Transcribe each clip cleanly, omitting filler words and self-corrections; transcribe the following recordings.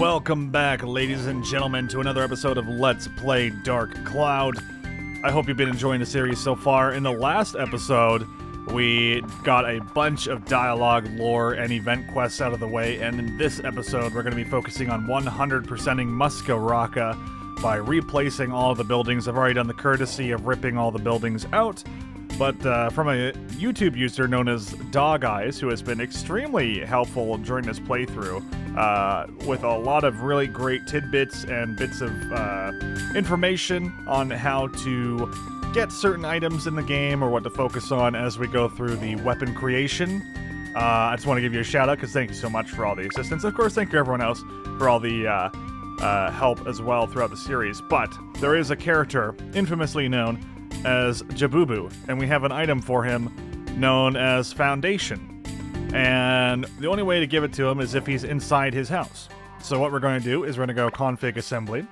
Welcome back, ladies and gentlemen, to another episode of Let's Play Dark Cloud. I hope you've been enjoying the series so far. In the last episode, we got a bunch of dialogue, lore, and event quests out of the way, and in this episode, we're going to be focusing on 100%ing Muska Racka by replacing all of the buildings. I've already done the courtesy of ripping all the buildings out, but from a YouTube user known as Dog Eyes, who has been extremely helpful during this playthrough, with a lot of really great tidbits and bits of information on how to get certain items in the game or what to focus on as we go through the weapon creation. I just want to give you a shout out because thank you so much for all the assistance. Of course, thank you everyone else for all the help as well throughout the series. But there is a character infamously known as Jabubu, and we have an item for him known as Foundation. And the only way to give it to him is if he's inside his house. So what we're going to do is we're going to go config assembly.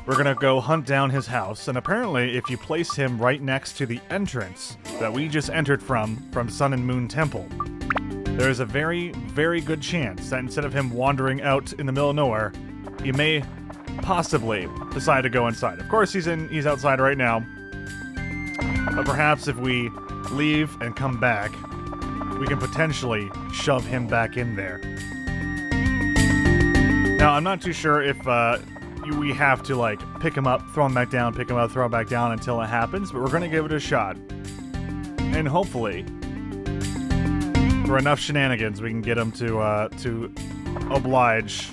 We're going to go hunt down his house, and apparently if you place him right next to the entrance that we just entered from Sun and Moon Temple, there's a very, very good chance that instead of him wandering out in the middle of nowhere, he may possibly decide to go inside. Of course, he's outside right now, but perhaps if we leave and come back, we can potentially shove him back in there. Now, I'm not too sure if we have to, like, pick him up, throw him back down, pick him up, throw him back down until it happens, but we're going to give it a shot. And hopefully, for enough shenanigans, we can get him to oblige.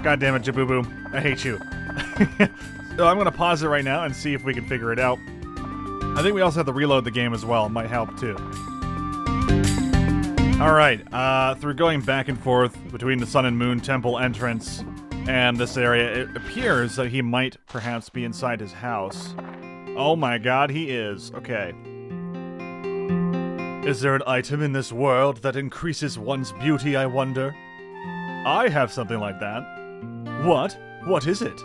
God damn it, Jabubu. I hate you. So I'm going to pause it right now and see if we can figure it out. I think we also have to reload the game as well. It might help, too. Alright, through going back and forth between the Sun and Moon Temple entrance and this area, it appears that he might perhaps be inside his house. Oh my god, he is. Okay. Is there an item in this world that increases one's beauty, I wonder? I have something like that. What? What is it?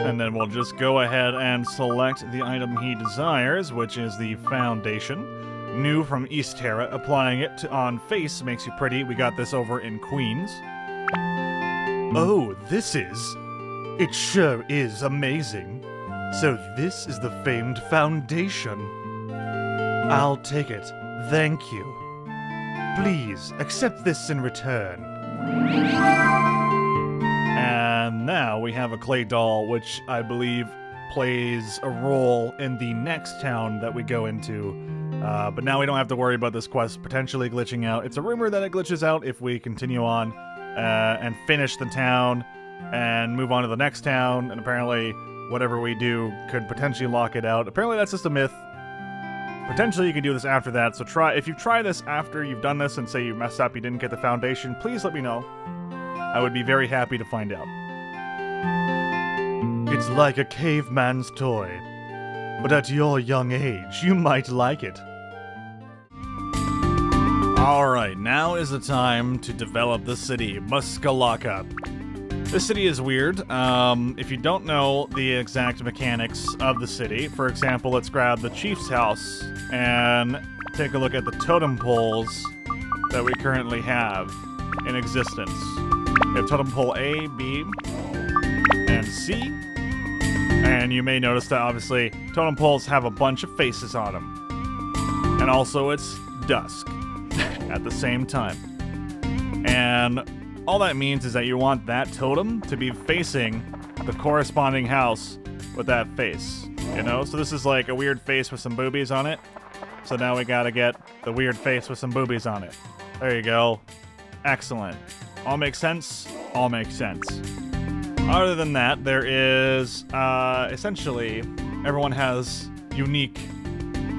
And then we'll just go ahead and select the item he desires, which is the Foundation. New from East Terra. Applying it on face makes you pretty. We got this over in Queens. Oh, this is... It sure is amazing. So this is the famed Foundation. I'll take it. Thank you. Please, accept this in return. And now we have a clay doll, which I believe plays a role in the next town that we go into. But now we don't have to worry about this quest potentially glitching out. It's a rumor that it glitches out if we continue on and finish the town and move on to the next town, and apparently whatever we do could potentially lock it out. Apparently that's just a myth. Potentially you can do this after that, so if you try this after you've done this and say you messed up, you didn't get the Foundation, please let me know. I would be very happy to find out. It's like a caveman's toy, but at your young age, you might like it. Alright, now is the time to develop the city, Muska Racka. This city is weird. If you don't know the exact mechanics of the city, for example, let's grab the chief's house and take a look at the totem poles that we currently have in existence. We have totem pole A, B, and C. And you may notice that, obviously, totem poles have a bunch of faces on them. And also, it's dusk at the same time. And all that means is that you want that totem to be facing the corresponding house with that face. You know? So this is like a weird face with some boobies on it. So now we gotta get the weird face with some boobies on it. There you go. Excellent. All makes sense? All makes sense. Other than that, there is, essentially, everyone has unique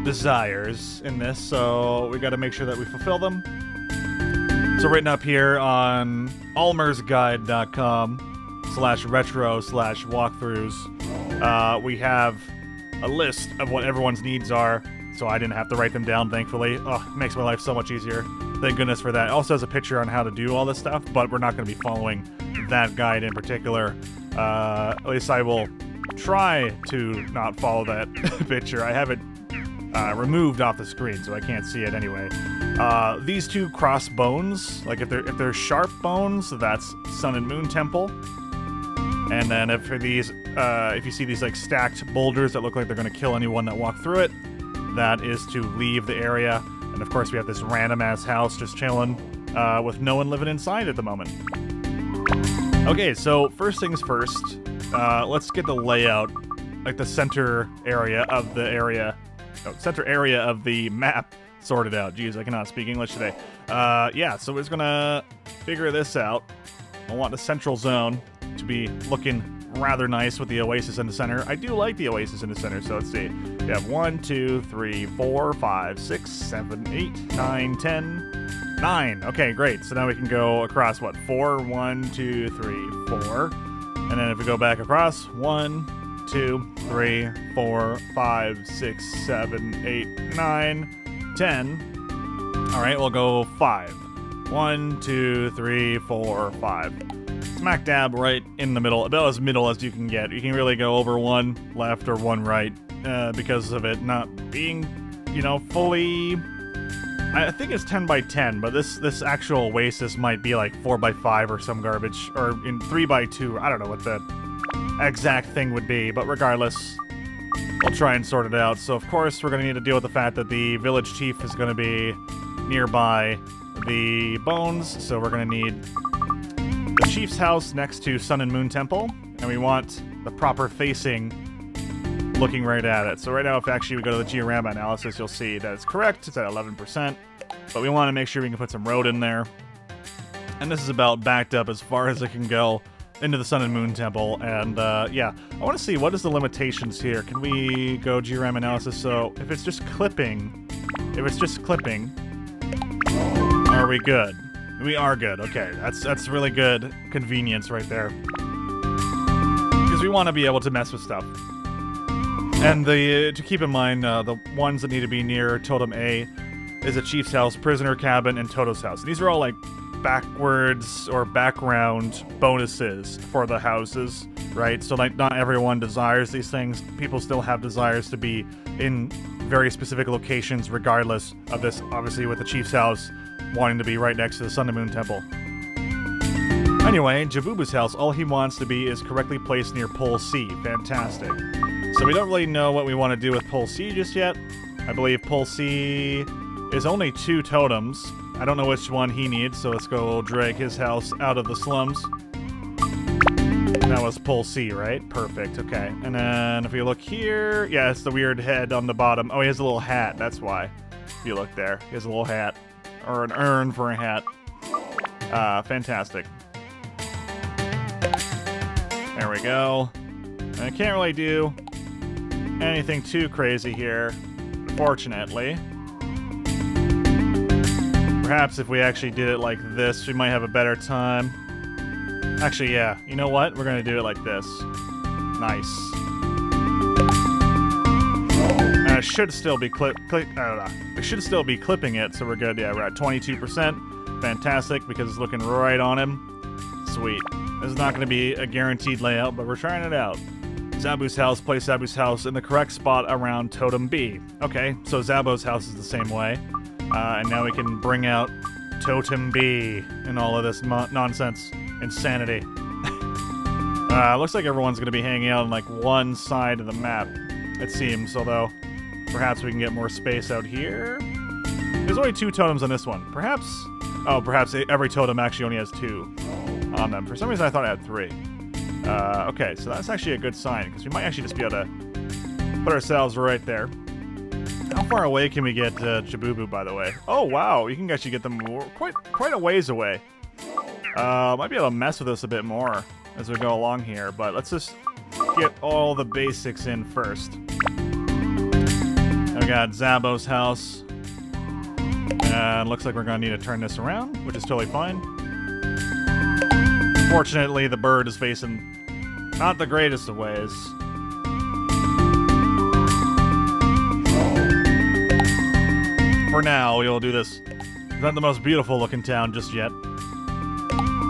desires in this, so we gotta make sure that we fulfill them. So written up here on almersguide.com/retro/walkthroughs, we have a list of what everyone's needs are, so I didn't have to write them down, thankfully. Oh, it makes my life so much easier. Thank goodness for that. It also has a picture on how to do all this stuff, but we're not going to be following that guide in particular. At least I will try to not follow that picture. I have it removed off the screen, so I can't see it anyway. These two cross bones, like if they're sharp bones, that's Sun and Moon Temple. And then if you see these like stacked boulders that look like they're gonna kill anyone that walk through it, that is to leave the area. And of course we have this random ass house just chilling, with no one living inside at the moment. Okay, so first things first, let's get the layout, like the center area of the map sorted out. Jeez, I cannot speak English today. Yeah, so we're just gonna figure this out. I want the central zone to be looking rather nice with the oasis in the center. I do like the oasis in the center, so let's see. We have 1, 2, 3, 4, 5, 6, 7, 8, 9, 10, 9. Okay, great. So now we can go across, what, 4? 1, 2, 3, 4. And then if we go back across, 1, 2, 3, 4, 5, 6, 7, 8, 9, 10. All right, we'll go 5. 1, 2, 3, 4, 5. Smack dab right in the middle, about as middle as you can get. You can really go over one left or one right because of it not being, you know, fully... I think it's 10 by 10, but this actual oasis might be like 4 by 5 or some garbage, or in 3 by 2. I don't know what the exact thing would be, but regardless, we'll try and sort it out. So of course we're going to need to deal with the fact that the village chief is going to be nearby the bones, so we're going to need the chief's house next to Sun and Moon Temple, and we want the proper facing looking right at it. So right now, if actually we go to the diorama analysis, you'll see that it's correct. It's at 11%, but we want to make sure we can put some road in there. And this is about backed up as far as it can go into the Sun and Moon Temple. And yeah, I want to see what is the limitations here. Can we go diorama analysis? So if it's just clipping, are we good? We are good. Okay, that's really good convenience right there. Because we want to be able to mess with stuff. And to keep in mind, the ones that need to be near Totem A is a chief's house, prisoner cabin, and Toto's house. And these are all like backwards or background bonuses for the houses, right? So like not everyone desires these things. People still have desires to be in very specific locations regardless of this, obviously with the chief's house wanting to be right next to the Sun and Moon Temple. Anyway, Jabubu's house, all he wants to be is correctly placed near Pole C. Fantastic. So we don't really know what we want to do with Pole C just yet. I believe Pole C is only 2 totems. I don't know which one he needs, so let's go drag his house out of the slums. That was Pole C, right? Perfect, okay. And then if we look here, yeah, it's the weird head on the bottom. Oh, he has a little hat, that's why. If you look there, he has a little hat. Or an urn for a hat. Fantastic. There we go. And I can't really do anything too crazy here, unfortunately. Perhaps if we actually did it like this, we might have a better time. Actually, yeah. You know what? We're gonna do it like this. Nice. And it should still be it should still be clipping it, so we're good. Yeah, we're at 22%. Fantastic, because it's looking right on him. Sweet. This is not going to be a guaranteed layout, but we're trying it out. Zabu's house, place Zabu's house in the correct spot around Totem B. Okay, so Zabu's house is the same way. And now we can bring out Totem B and all of this nonsense. Insanity. Looks like everyone's going to be hanging out on like one side of the map, it seems, although perhaps we can get more space out here. There's only 2 totems on this one. Perhaps every totem actually only has 2 on them. For some reason I thought it had 3. Okay, so that's actually a good sign, because we might actually just be able to put ourselves right there. How far away can we get Jabubu, by the way? Oh, wow, you can actually get them quite a ways away. Might be able to mess with this a bit more as we go along here, but let's just get all the basics in first. We got Zabo's house. And looks like we're going to need to turn this around, which is totally fine. Fortunately, the bird is facing not the greatest of ways. For now, we'll do this. It's not the most beautiful looking town just yet.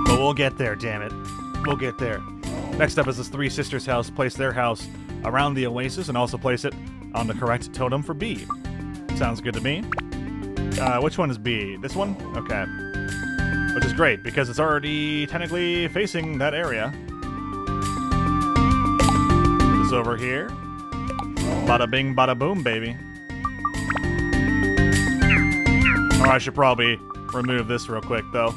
But we'll get there, damn it. We'll get there. Next up is this 3 sisters' house. Place their house around the oasis and also place it on the correct totem for B. Sounds good to me. Which one is B? This one? Okay. Which is great, because it's already technically facing that area. This over here. Bada bing, bada boom, baby. Oh, I should probably remove this real quick, though.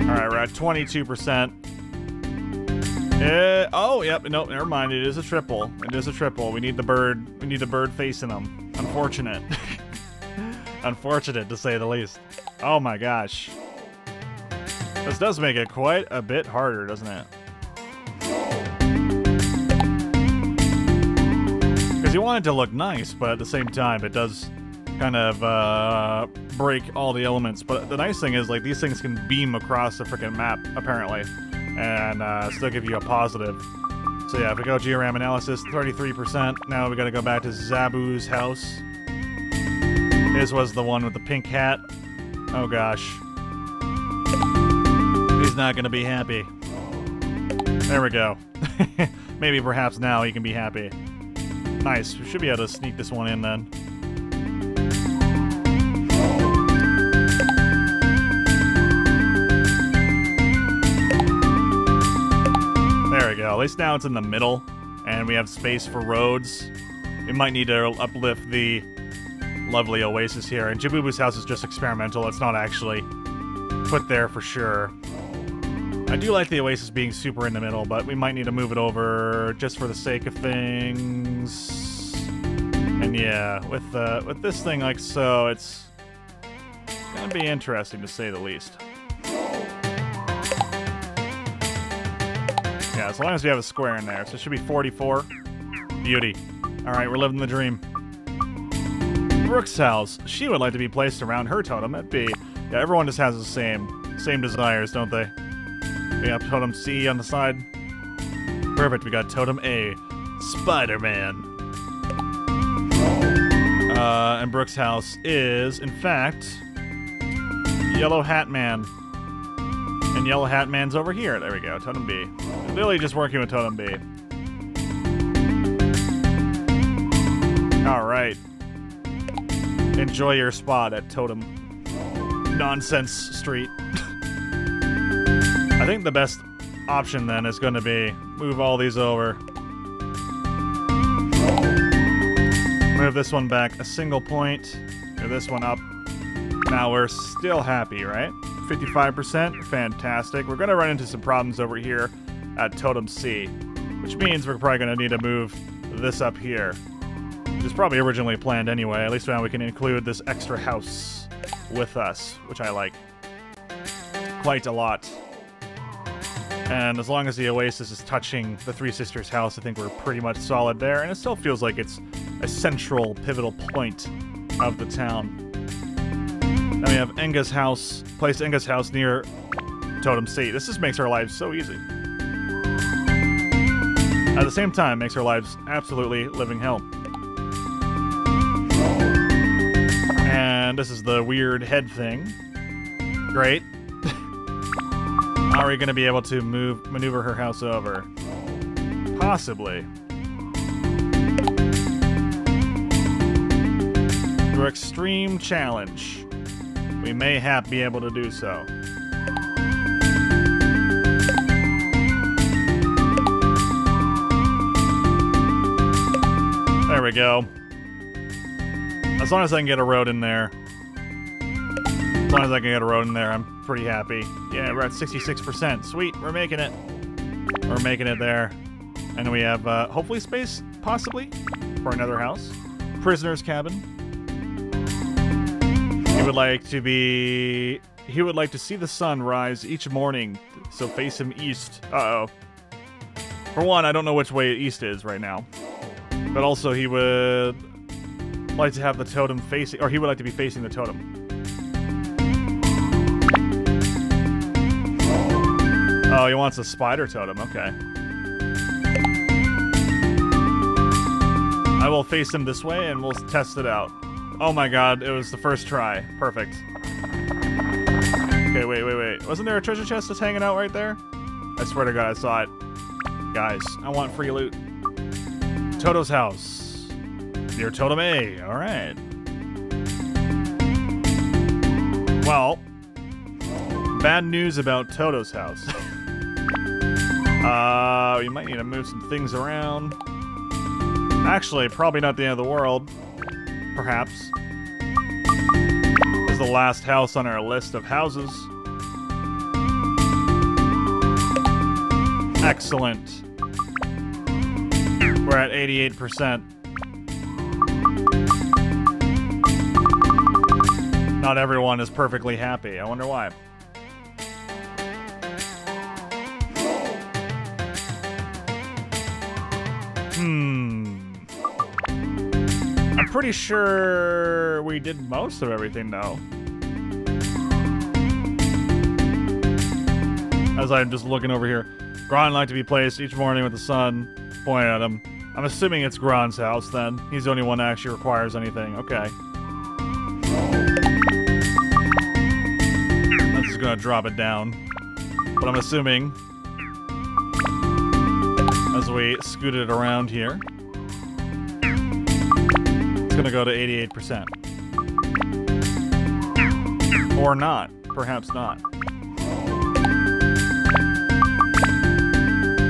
Alright, we're at 22%. Oh, yep, nope, never mind. It is a triple. It is a triple. We need the bird. We need the bird facing them. Unfortunate. Unfortunate, to say the least. Oh my gosh. This does make it quite a bit harder, doesn't it? Because you want it to look nice, but at the same time, it does kind of break all the elements. But the nice thing is, like, these things can beam across the freaking map, apparently, and still give you a positive. So yeah, if we go georam analysis, 33%. Now we gotta go back to Zabu's house. His was the one with the pink hat. Oh gosh. He's not gonna be happy. There we go. Maybe perhaps now he can be happy. Nice. We should be able to sneak this one in then. There we go. At least now it's in the middle, and we have space for roads. We might need to uplift the lovely oasis here. And Jabubu's house is just experimental. It's not actually put there for sure. I do like the oasis being super in the middle, but we might need to move it over just for the sake of things. And yeah, with this thing like so, it's gonna be interesting to say the least. Yeah, as long as we have a square in there. So it should be 44. Beauty. Alright, we're living the dream. Brooke's house. She would like to be placed around her totem at B. Yeah, everyone just has the same desires, don't they? We have totem C on the side. Perfect, we got totem A. Spider-Man. And Brooke's house is, in fact, Yellow Hat Man. And Yellow Hat Man's over here. There we go, totem B. Literally just working with totem B. Alright. Enjoy your spot at Totem Nonsense Street. I think the best option then is going to be move all these over. Move this one back a single point. Move this one up. Now we're still happy, right? 55%. Fantastic. We're going to run into some problems over here at Totem C, which means we're probably going to need to move this up here. Which is probably originally planned anyway. At least now we can include this extra house with us, which I like quite a lot. And as long as the oasis is touching the Three Sisters' house, I think we're pretty much solid there. And it still feels like it's a central, pivotal point of the town. Then we have Enga's house. Place Enga's house near Totem C. This just makes our lives so easy. At the same time, makes our lives absolutely living hell. And this is the weird head thing. Great. How are we going to be able to maneuver her house over? Possibly. Through extreme challenge, we may be able to do so. There we go. As long as I can get a road in there. As long as I can get a road in there, I'm pretty happy. Yeah, we're at 66%. Sweet, we're making it. We're making it there. And we have, hopefully space, possibly, for another house. Prisoner's cabin. He would like to see the sun rise each morning, so face him east. Uh-oh. For one, I don't know which way east is right now. But also, he would like to have the totem facing, or he would like to be facing the totem. Oh, he wants a spider totem, okay. I will face him this way and we'll test it out. Oh my god, it was the first try. Perfect. Okay, wait. Wasn't there a treasure chest just hanging out right there? I swear to god, I saw it. Guys, I want free loot. Toto's house. Near Totem A, alright. Well, bad news about Toto's house. We might need to move some things around. Actually, probably not the end of the world. Perhaps. This is the last house on our list of houses. Excellent. We're at 88%. Not everyone is perfectly happy. I wonder why. I'm pretty sure we did most of everything, though. As I'm just looking over here. Gron like to be placed each morning with the sun pointing at him. I'm assuming it's Gron's house, then. He's the only one that actually requires anything. Okay. I'm just gonna drop it down. But I'm assuming, as we scoot it around here, it's gonna go to 88%. Or not. Perhaps not.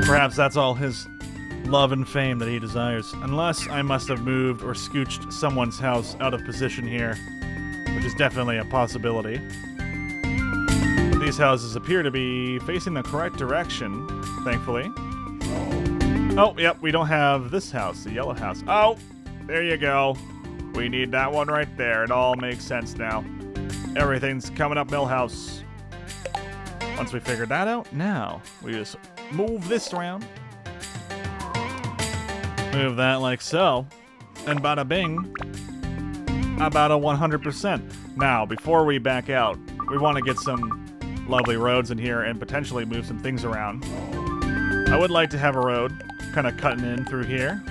Perhaps that's all his love and fame that he desires. Unless I must have moved or scooched someone's house out of position here, which is definitely a possibility. But these houses appear to be facing the correct direction, thankfully. Oh, yep, we don't have this house, the yellow house. Oh, there you go. We need that one right there. It all makes sense now. Everything's coming up Millhouse. Once we figured that out, now we just move this around. Move that like so. And bada bing. About a 100%. Now, before we back out, we want to get some lovely roads in here and potentially move some things around. I would like to have a road kind of cutting in through here.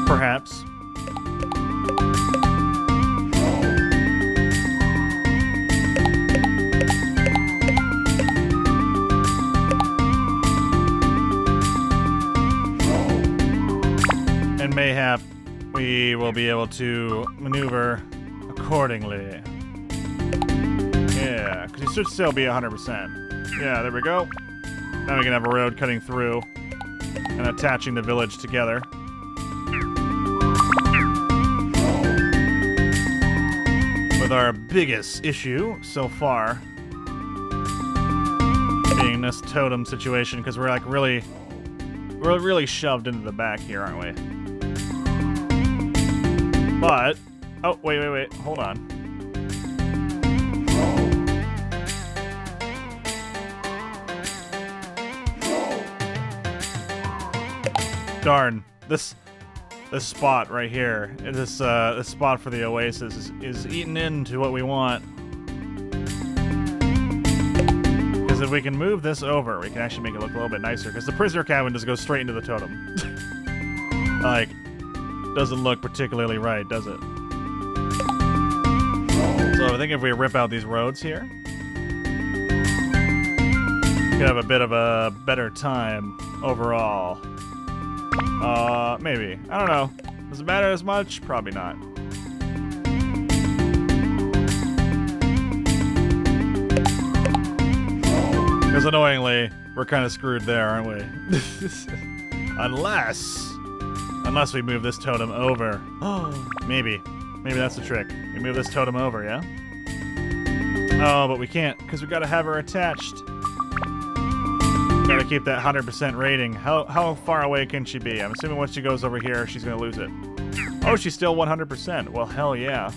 Perhaps. And mayhap we will be able to maneuver accordingly. Yeah, because you should still be 100%. Yeah, there we go. Now we can have a road cutting through and attaching the village together. With our biggest issue so far being this totem situation, because we're like we're really shoved into the back here, aren't we? But, oh, wait, hold on. Darn, this spot right here, this spot for the oasis is eaten into what we want. Because if we can move this over, we can actually make it look a little bit nicer. Because the prisoner cabin just goes straight into the totem. Like, doesn't look particularly right, does it? So I think if we rip out these roads here, we could have a bit of a better time overall. Maybe. I don't know. Does it matter as much? Probably not. Because annoyingly, we're kind of screwed there, aren't we? Unless we move this totem over. Oh, maybe that's the trick. We move this totem over, yeah? Oh, but we can't, because we gotta have her attached. Gotta keep that 100% rating. How far away can she be? I'm assuming once she goes over here, she's gonna lose it. Oh, she's still 100%. Well, hell yeah.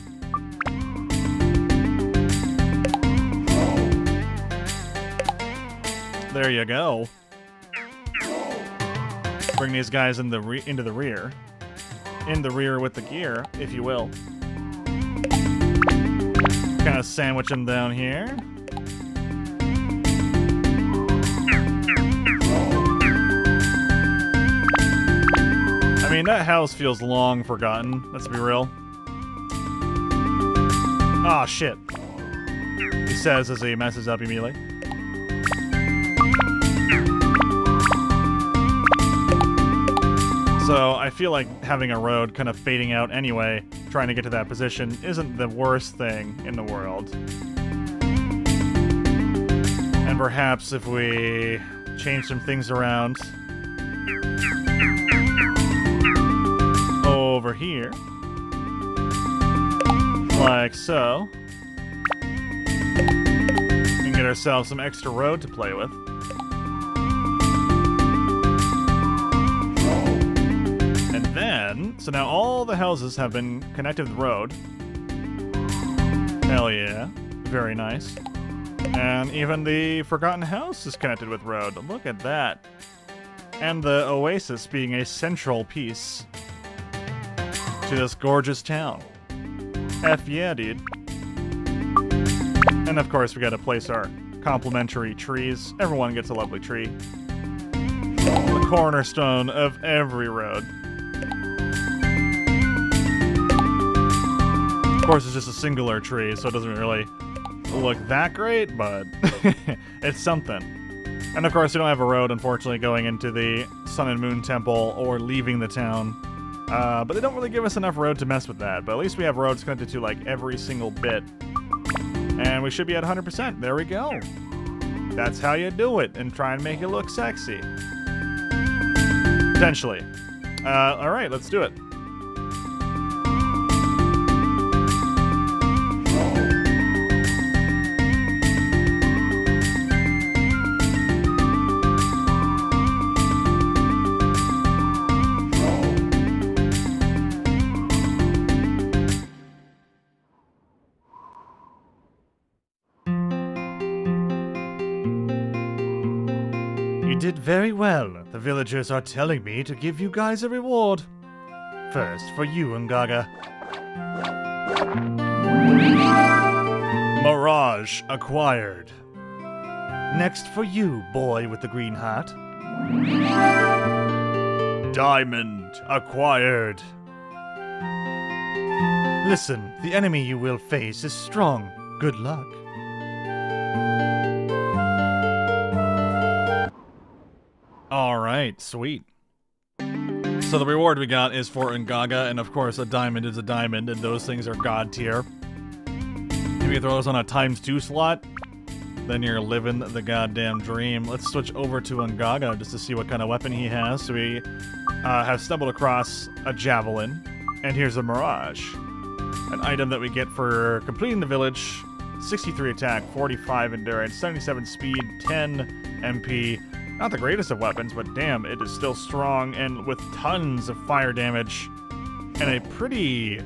There you go. Bring these guys into the rear. In the rear with the gear, if you will. Kind of sandwich them down here. I mean, that house feels long forgotten, let's be real. Aw, shit. He says as he messes up immediately. So I feel like having a road kind of fading out anyway trying to get to that position isn't the worst thing in the world. And perhaps if we change some things around over here, like so, and get ourselves some extra road to play with. And then, so now all the houses have been connected with the road. Hell yeah. Very nice. And even the Forgotten House is connected with road. Look at that. And the Oasis being a central piece to this gorgeous town. F yeah, dude. And of course, we gotta place our complimentary trees. Everyone gets a lovely tree. The cornerstone of every road. Of course, it's just a singular tree, so it doesn't really look that great, but it's something. And of course, we don't have a road, unfortunately, going into the Sun and Moon Temple or leaving the town. But they don't really give us enough road to mess with that. But at least we have roads connected to, like, every single bit. And we should be at 100%. There we go. That's how you do it, and try and make it look sexy. Potentially. Alright, let's do it. You did very well. The villagers are telling me to give you guys a reward. First, for you, Ungaga. Mirage acquired. Next for you, boy with the green hat. Diamond acquired. Listen, the enemy you will face is strong. Good luck. Alright, sweet. So the reward we got is for Ungaga, and of course a diamond is a diamond, and those things are god tier. If you throw those on a ×2 slot, then you're living the goddamn dream. Let's switch over to Ungaga just to see what kind of weapon he has. So we have stumbled across a javelin, and here's a Mirage. An item that we get for completing the village. 63 attack, 45 endurance, 77 speed, 10 MP. Not the greatest of weapons, but damn, it is still strong and with tons of fire damage and a pretty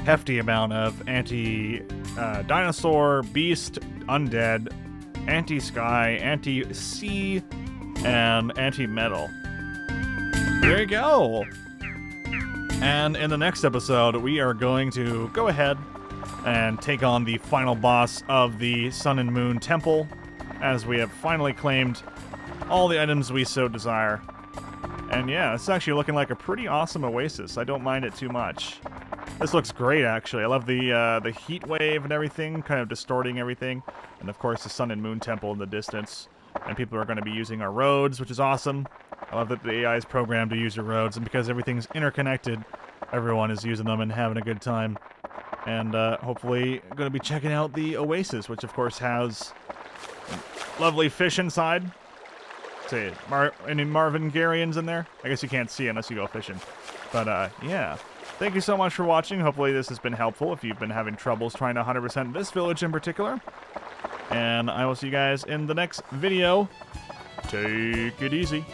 hefty amount of anti-dinosaur, beast, undead, anti-sky, anti-sea, and anti-metal. There you go! And in the next episode, we are going to go ahead and take on the final boss of the Sun and Moon Temple, as we have finally claimed all the items we so desire. And yeah, it's actually looking like a pretty awesome oasis. I don't mind it too much. This looks great, actually. I love the heat wave and everything, kind of distorting everything. And of course, the Sun and Moon Temple in the distance. And people are going to be using our roads, which is awesome. I love that the AI is programmed to use your roads, and because everything's interconnected, everyone is using them and having a good time. And hopefully going to be checking out the oasis, which of course has lovely fish inside. Say, any Marvin Garians in there? I guess you can't see unless you go fishing. But, yeah. Thank you so much for watching. Hopefully this has been helpful if you've been having troubles trying to 100% this village in particular. And I will see you guys in the next video. Take it easy.